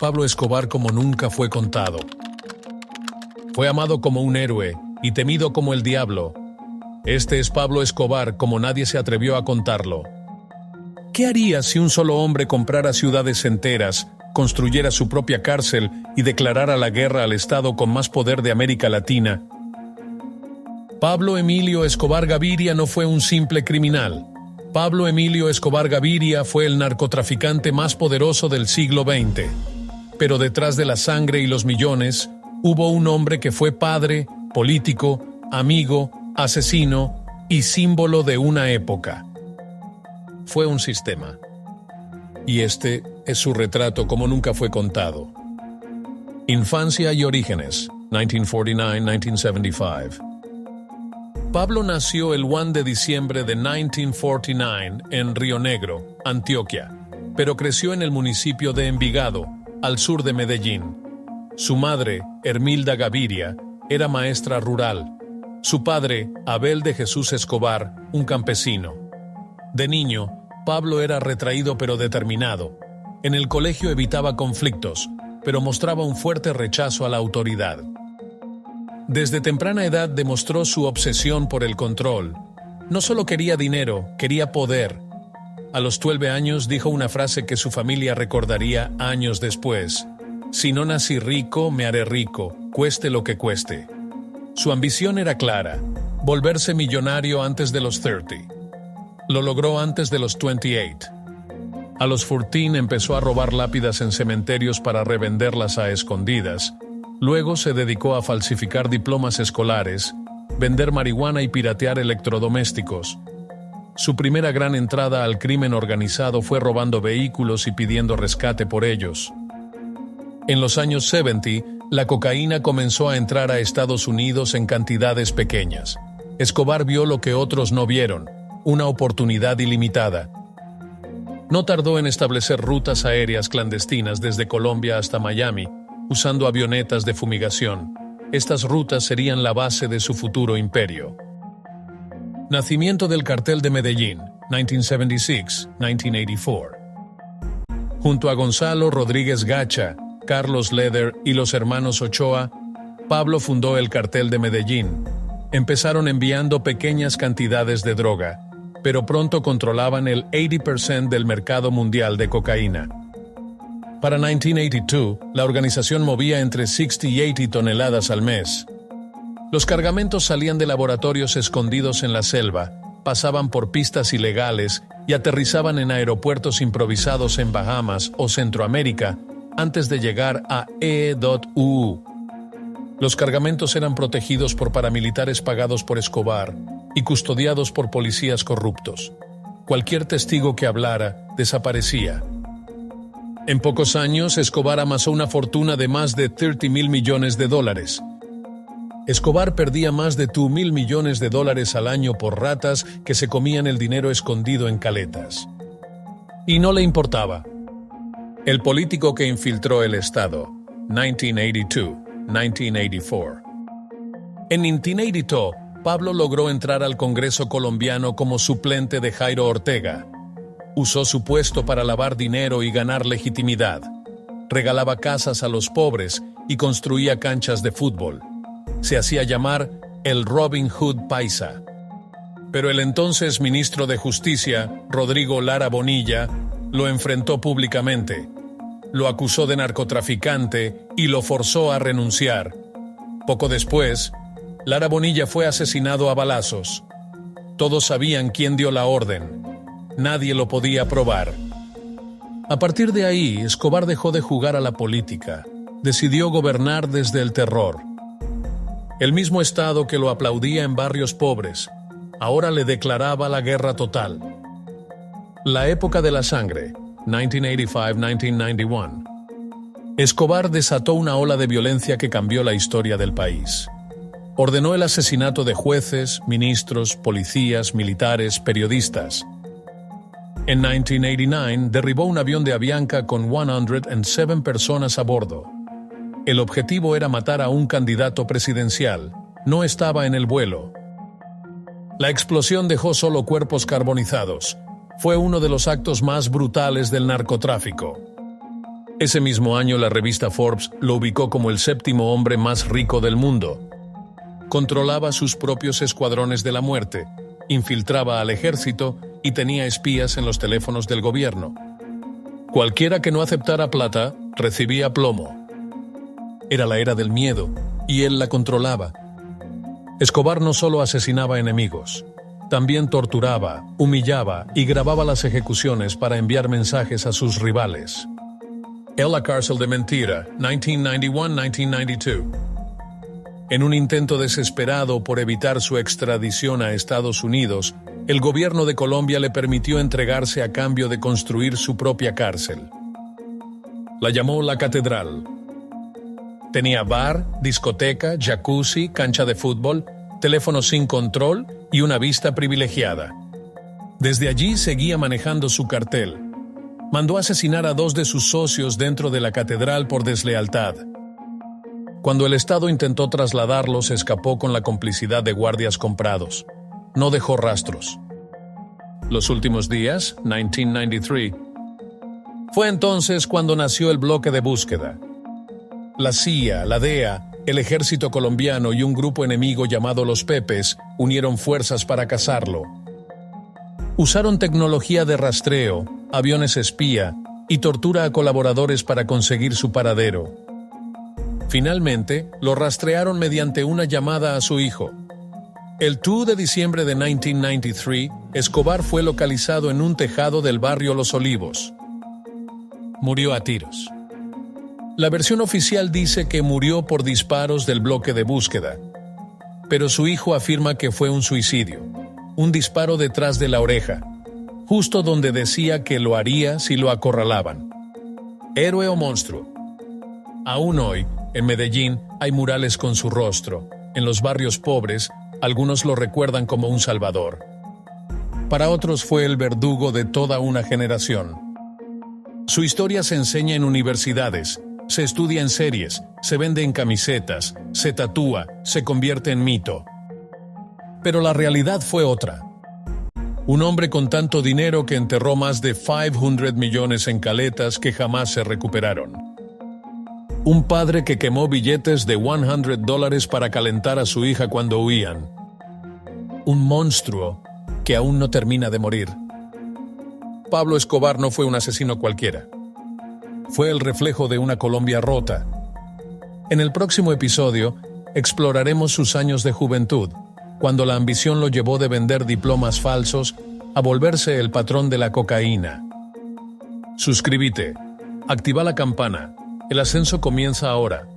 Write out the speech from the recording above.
Pablo Escobar como nunca fue contado. Fue amado como un héroe y temido como el diablo. Este es Pablo Escobar como nadie se atrevió a contarlo. ¿Qué haría si un solo hombre comprara ciudades enteras, construyera su propia cárcel y declarara la guerra al Estado con más poder de América Latina? Pablo Emilio Escobar Gaviria no fue un simple criminal. Pablo Emilio Escobar Gaviria fue el narcotraficante más poderoso del siglo XX. Pero detrás de la sangre y los millones, hubo un hombre que fue padre, político, amigo, asesino y símbolo de una época. Fue un sistema. Y este es su retrato como nunca fue contado. Infancia y orígenes, 1949-1975. Pablo nació el 1 de diciembre de 1949 en Río Negro, Antioquia, pero creció en el municipio de Envigado, al sur de Medellín. Su madre, Hermilda Gaviria, era maestra rural. Su padre, Abel de Jesús Escobar, un campesino. De niño, Pablo era retraído pero determinado. En el colegio evitaba conflictos, pero mostraba un fuerte rechazo a la autoridad. Desde temprana edad demostró su obsesión por el control. No solo quería dinero, quería poder. A los 12 años dijo una frase que su familia recordaría años después: «Si no nací rico, me haré rico, cueste lo que cueste». Su ambición era clara: volverse millonario antes de los 30. Lo logró antes de los 28. A los 14 empezó a robar lápidas en cementerios para revenderlas a escondidas. Luego se dedicó a falsificar diplomas escolares, vender marihuana y piratear electrodomésticos. Su primera gran entrada al crimen organizado fue robando vehículos y pidiendo rescate por ellos. En los años 70, la cocaína comenzó a entrar a Estados Unidos en cantidades pequeñas. Escobar vio lo que otros no vieron: una oportunidad ilimitada. No tardó en establecer rutas aéreas clandestinas desde Colombia hasta Miami, usando avionetas de fumigación. Estas rutas serían la base de su futuro imperio. Nacimiento del Cartel de Medellín, 1976-1984. Junto a Gonzalo Rodríguez Gacha, Carlos Leder y los hermanos Ochoa, Pablo fundó el Cartel de Medellín. Empezaron enviando pequeñas cantidades de droga, pero pronto controlaban el 80% del mercado mundial de cocaína. Para 1982, la organización movía entre 60 y 80 toneladas al mes. Los cargamentos salían de laboratorios escondidos en la selva, pasaban por pistas ilegales y aterrizaban en aeropuertos improvisados en Bahamas o Centroamérica antes de llegar a EE.UU. Los cargamentos eran protegidos por paramilitares pagados por Escobar y custodiados por policías corruptos. Cualquier testigo que hablara desaparecía. En pocos años, Escobar amasó una fortuna de más de $30,000 millones. Escobar perdía más de $2,000 millones al año por ratas que se comían el dinero escondido en caletas. Y no le importaba. El político que infiltró el Estado, 1982-1984. En 1982, Pablo logró entrar al Congreso colombiano como suplente de Jairo Ortega. Usó su puesto para lavar dinero y ganar legitimidad. Regalaba casas a los pobres y construía canchas de fútbol. Se hacía llamar el Robin Hood paisa. Pero el entonces ministro de Justicia, Rodrigo Lara Bonilla, lo enfrentó públicamente. Lo acusó de narcotraficante y lo forzó a renunciar. Poco después, Lara Bonilla fue asesinado a balazos. Todos sabían quién dio la orden. Nadie lo podía probar. A partir de ahí, Escobar dejó de jugar a la política. Decidió gobernar desde el terror. El mismo Estado que lo aplaudía en barrios pobres, ahora le declaraba la guerra total. La época de la sangre, 1985-1991. Escobar desató una ola de violencia que cambió la historia del país. Ordenó el asesinato de jueces, ministros, policías, militares, periodistas. En 1989 derribó un avión de Avianca con 107 personas a bordo. El objetivo era matar a un candidato presidencial. No estaba en el vuelo. La explosión dejó solo cuerpos carbonizados. Fue uno de los actos más brutales del narcotráfico. Ese mismo año la revista Forbes lo ubicó como el 7º hombre más rico del mundo. Controlaba sus propios escuadrones de la muerte, infiltraba al ejército y tenía espías en los teléfonos del gobierno. Cualquiera que no aceptara plata recibía plomo. Era la era del miedo, y él la controlaba. Escobar no solo asesinaba enemigos, también torturaba, humillaba y grababa las ejecuciones para enviar mensajes a sus rivales. En la cárcel de Mentira, 1991-1992. En un intento desesperado por evitar su extradición a Estados Unidos, el gobierno de Colombia le permitió entregarse a cambio de construir su propia cárcel. La llamó La Catedral. Tenía bar, discoteca, jacuzzi, cancha de fútbol, teléfono sin control y una vista privilegiada. Desde allí seguía manejando su cartel. Mandó asesinar a 2 de sus socios dentro de la catedral por deslealtad. Cuando el Estado intentó trasladarlo, se escapó con la complicidad de guardias comprados. No dejó rastros. Los últimos días, 1993. Fue entonces cuando nació el bloque de búsqueda. La CIA, la DEA, el ejército colombiano y un grupo enemigo llamado Los Pepes unieron fuerzas para cazarlo. Usaron tecnología de rastreo, aviones espía y tortura a colaboradores para conseguir su paradero. Finalmente, lo rastrearon mediante una llamada a su hijo. El 2 de diciembre de 1993, Escobar fue localizado en un tejado del barrio Los Olivos. Murió a tiros. La versión oficial dice que murió por disparos del bloque de búsqueda, pero su hijo afirma que fue un suicidio, un disparo detrás de la oreja, justo donde decía que lo haría si lo acorralaban. ¿Héroe o monstruo? Aún hoy, en Medellín, hay murales con su rostro. En los barrios pobres, algunos lo recuerdan como un salvador. Para otros fue el verdugo de toda una generación. Su historia se enseña en universidades, se estudia en series, se vende en camisetas, se tatúa, se convierte en mito. Pero la realidad fue otra. Un hombre con tanto dinero que enterró más de 500 millones en caletas que jamás se recuperaron. Un padre que quemó billetes de $100 para calentar a su hija cuando huían. Un monstruo que aún no termina de morir. Pablo Escobar no fue un asesino cualquiera. Fue el reflejo de una Colombia rota. En el próximo episodio, exploraremos sus años de juventud, cuando la ambición lo llevó de vender diplomas falsos a volverse el patrón de la cocaína. Suscríbete, activa la campana, el ascenso comienza ahora.